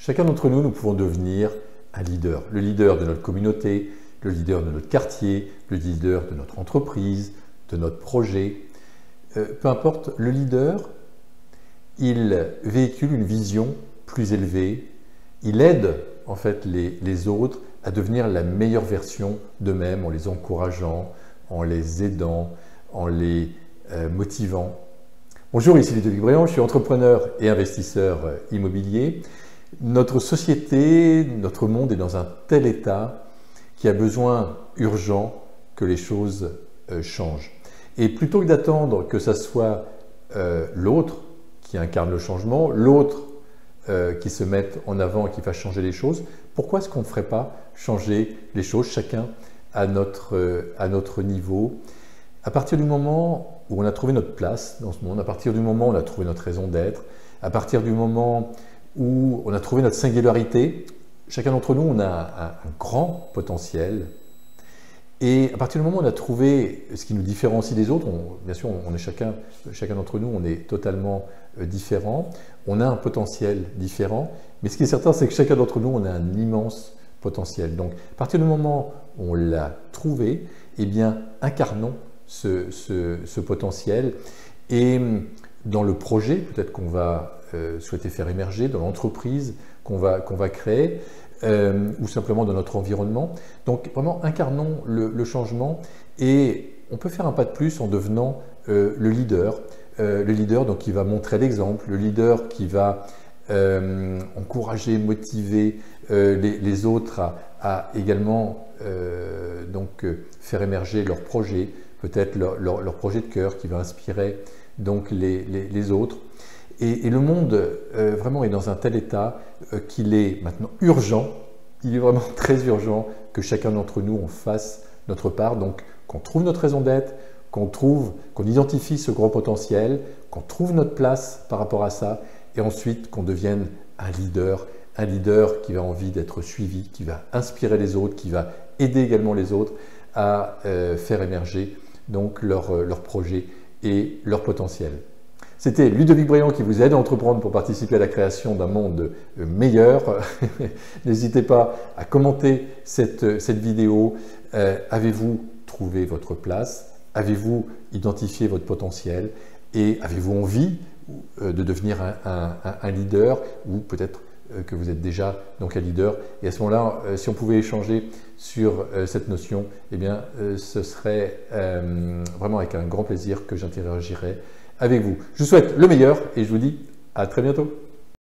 Chacun d'entre nous, nous pouvons devenir un leader. Le leader de notre communauté, le leader de notre quartier, le leader de notre entreprise, de notre projet. Peu importe, le leader, il véhicule une vision plus élevée. Il aide en fait les autres à devenir la meilleure version d'eux-mêmes en les encourageant, en les aidant, en les motivant. Bonjour, ici Ludovic Bréant, je suis entrepreneur et investisseur immobilier. Notre société, notre monde est dans un tel état qu'il y a besoin urgent que les choses changent. Et plutôt que d'attendre que ce soit l'autre qui incarne le changement, l'autre qui se mette en avant et qui fasse changer les choses, pourquoi est-ce qu'on ne ferait pas changer les choses, chacun à notre niveau? À partir du moment où on a trouvé notre place dans ce monde, à partir du moment où on a trouvé notre raison d'être, à partir du moment où on a trouvé notre singularité, chacun d'entre nous, on a un grand potentiel. Et à partir du moment où on a trouvé ce qui nous différencie des autres, bien sûr, on est chacun d'entre nous, on est totalement différent, on a un potentiel différent, mais ce qui est certain, c'est que chacun d'entre nous, on a un immense potentiel. Donc, à partir du moment où on l'a trouvé, eh bien, incarnons ce potentiel. Et dans le projet, peut-être qu'on va souhaiter faire émerger, dans l'entreprise qu'on va créer, ou simplement dans notre environnement. Donc vraiment incarnons le changement et on peut faire un pas de plus en devenant le leader donc, qui va montrer l'exemple, le leader qui va encourager, motiver les autres à également donc, faire émerger leurs projets, peut-être leur projet de cœur qui va inspirer donc, les autres. Et le monde vraiment est dans un tel état qu'il est maintenant urgent, il est vraiment très urgent que chacun d'entre nous on fasse notre part, donc qu'on trouve notre raison d'être, qu'on identifie ce grand potentiel, qu'on trouve notre place par rapport à ça, et ensuite qu'on devienne un leader qui a envie d'être suivi, qui va inspirer les autres, qui va aider également les autres à faire émerger donc leur projet et leur potentiel. C'était Ludovic Bréant qui vous aide à entreprendre pour participer à la création d'un monde meilleur. N'hésitez pas à commenter cette vidéo. Avez-vous trouvé votre place? Avez-vous identifié votre potentiel? Et avez-vous envie de devenir un leader? Ou peut-être que vous êtes déjà donc un leader. Et à ce moment-là, si on pouvait échanger sur cette notion, eh bien, ce serait vraiment avec un grand plaisir que j'interagirais avec vous. Je vous souhaite le meilleur et je vous dis à très bientôt.